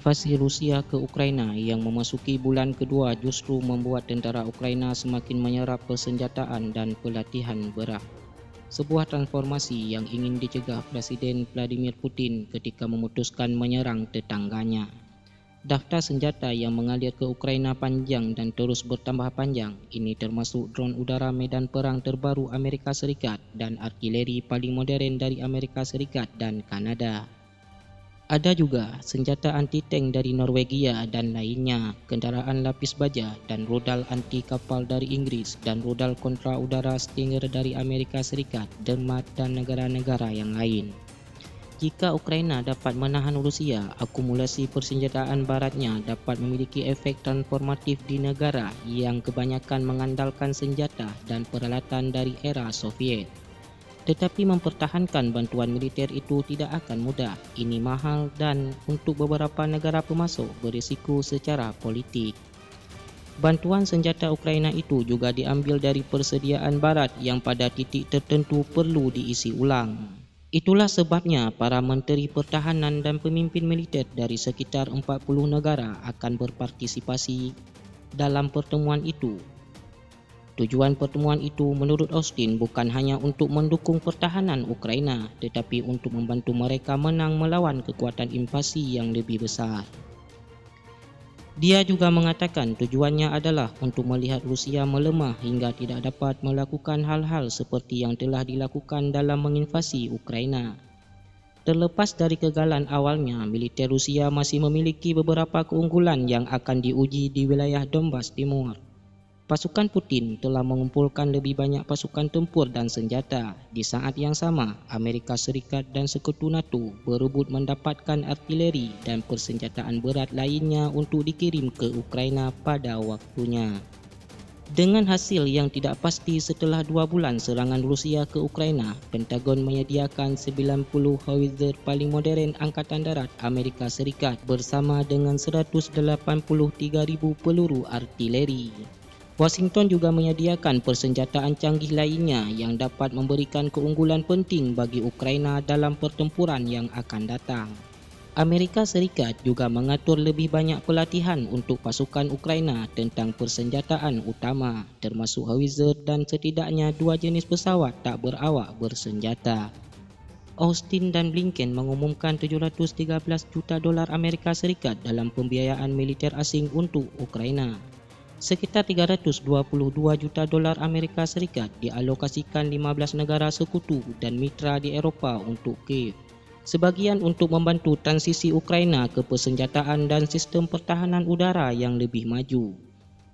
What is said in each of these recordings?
Invasi Rusia ke Ukraina yang memasuki bulan kedua justru membuat tentera Ukraina semakin menyerap persenjataan dan pelatihan berat. Sebuah transformasi yang ingin dicegah Presiden Vladimir Putin ketika memutuskan menyerang tetangganya. Daftar senjata yang mengalir ke Ukraina panjang dan terus bertambah panjang. Ini termasuk drone udara medan perang terbaru Amerika Serikat dan artileri paling moden dari Amerika Serikat dan Kanada. Ada juga senjata anti-tank dari Norwegia dan lainnya, kendaraan lapis baja dan rudal anti-kapal dari Inggris dan rudal kontra udara Stinger dari Amerika Serikat, Denmark dan negara-negara yang lain. Jika Ukraina dapat menahan Rusia, akumulasi persenjataan baratnya dapat memiliki efek transformatif di negara yang kebanyakan mengandalkan senjata dan peralatan dari era Soviet. Tetapi mempertahankan bantuan militer itu tidak akan mudah. Ini mahal dan untuk beberapa negara pemasok berisiko secara politik. Bantuan senjata Ukraina itu juga diambil dari persediaan barat yang pada titik tertentu perlu diisi ulang. Itulah sebabnya para menteri pertahanan dan pemimpin militer dari sekitar 40 negara akan berpartisipasi dalam pertemuan itu. Tujuan pertemuan itu menurut Austin bukan hanya untuk mendukung pertahanan Ukraina, tetapi untuk membantu mereka menang melawan kekuatan invasi yang lebih besar. Dia juga mengatakan tujuannya adalah untuk melihat Rusia melemah hingga tidak dapat melakukan hal-hal seperti yang telah dilakukan dalam menginvasi Ukraina. Terlepas dari kegagalan awalnya, militer Rusia masih memiliki beberapa keunggulan yang akan diuji di wilayah Donbas Timur. Pasukan Putin telah mengumpulkan lebih banyak pasukan tempur dan senjata. Di saat yang sama, Amerika Serikat dan sekutu NATO berebut mendapatkan artileri dan persenjataan berat lainnya untuk dikirim ke Ukraina pada waktunya. Dengan hasil yang tidak pasti setelah 2 bulan serangan Rusia ke Ukraina, Pentagon menyediakan 90 howitzer paling moden Angkatan Darat Amerika Serikat bersama dengan 183,000 peluru artileri. Washington juga menyediakan persenjataan canggih lainnya yang dapat memberikan keunggulan penting bagi Ukraina dalam pertempuran yang akan datang. Amerika Serikat juga mengatur lebih banyak pelatihan untuk pasukan Ukraina tentang persenjataan utama, termasuk howitzer dan setidaknya 2 jenis pesawat tak berawak bersenjata. Austin dan Blinken mengumumkan 713 juta dolar Amerika Serikat dalam pembiayaan militer asing untuk Ukraina. Sekitar 322 juta dolar Amerika Serikat dialokasikan 15 negara sekutu dan mitra di Eropah untuk Kiev. Sebagian untuk membantu transisi Ukraina ke persenjataan dan sistem pertahanan udara yang lebih maju.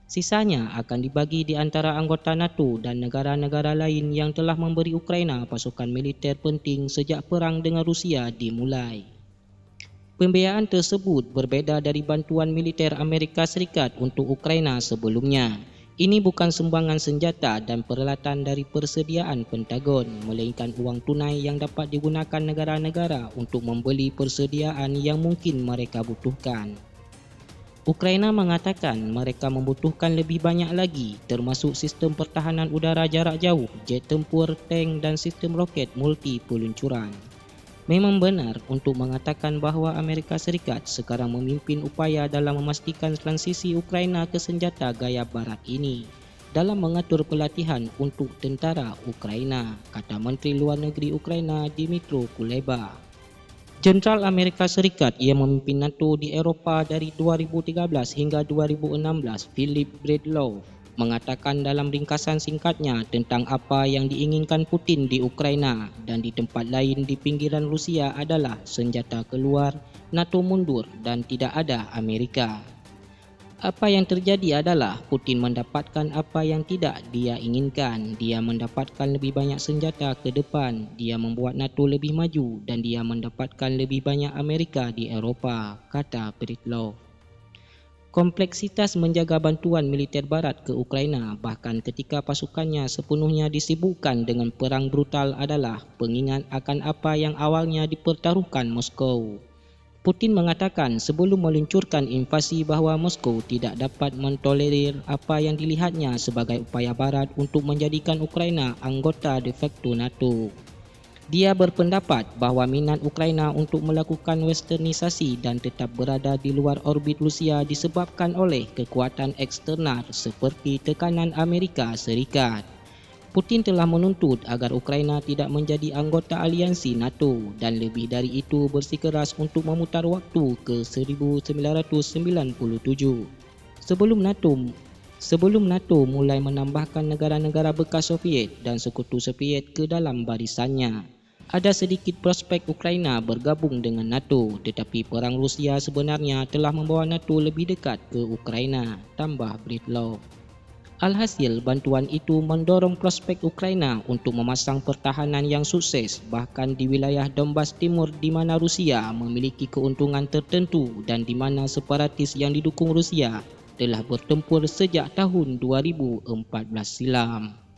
Sisanya akan dibagi di antara anggota NATO dan negara-negara lain yang telah memberi Ukraina pasukan militer penting sejak perang dengan Rusia dimulai. Pembiayaan tersebut berbeda dari bantuan militer Amerika Serikat untuk Ukraina sebelumnya. Ini bukan sumbangan senjata dan peralatan dari persediaan Pentagon, melainkan uang tunai yang dapat digunakan negara-negara untuk membeli persediaan yang mungkin mereka butuhkan. Ukraina mengatakan mereka membutuhkan lebih banyak lagi, termasuk sistem pertahanan udara jarak jauh, jet tempur, tank dan sistem roket multi peluncuran. Memang benar untuk mengatakan bahawa Amerika Serikat sekarang memimpin upaya dalam memastikan transisi Ukraina ke senjata gaya barat ini dalam mengatur pelatihan untuk tentara Ukraina, kata Menteri Luar Negeri Ukraina Dmytro Kuleba. Jenderal Amerika Serikat yang memimpin NATO di Eropah dari 2013 hingga 2016, Philip Breedlove, mengatakan dalam ringkasan singkatnya tentang apa yang diinginkan Putin di Ukraina dan di tempat lain di pinggiran Rusia adalah senjata keluar, NATO mundur dan tidak ada Amerika. Apa yang terjadi adalah Putin mendapatkan apa yang tidak dia inginkan. Dia mendapatkan lebih banyak senjata ke depan, dia membuat NATO lebih maju dan dia mendapatkan lebih banyak Amerika di Eropah, kata Breedlove. Kompleksitas menjaga bantuan militer barat ke Ukraina bahkan ketika pasukannya sepenuhnya disibukkan dengan perang brutal adalah pengingat akan apa yang awalnya dipertaruhkan Moskow. Putin mengatakan sebelum meluncurkan invasi bahawa Moskow tidak dapat mentolerir apa yang dilihatnya sebagai upaya barat untuk menjadikan Ukraina anggota de facto NATO. Dia berpendapat bahawa minat Ukraina untuk melakukan westernisasi dan tetap berada di luar orbit Rusia disebabkan oleh kekuatan eksternal seperti tekanan Amerika Serikat. Putin telah menuntut agar Ukraina tidak menjadi anggota aliansi NATO dan lebih dari itu bersikeras untuk memutar waktu ke 1997. Sebelum NATO mulai menambahkan negara-negara bekas Soviet dan sekutu Soviet ke dalam barisannya. Ada sedikit prospek Ukraina bergabung dengan NATO, tetapi perang Rusia sebenarnya telah membawa NATO lebih dekat ke Ukraina, tambah Breedlove. Alhasil, bantuan itu mendorong prospek Ukraina untuk memasang pertahanan yang sukses bahkan di wilayah Donbas Timur di mana Rusia memiliki keuntungan tertentu dan di mana separatis yang didukung Rusia telah bertempur sejak tahun 2014 silam.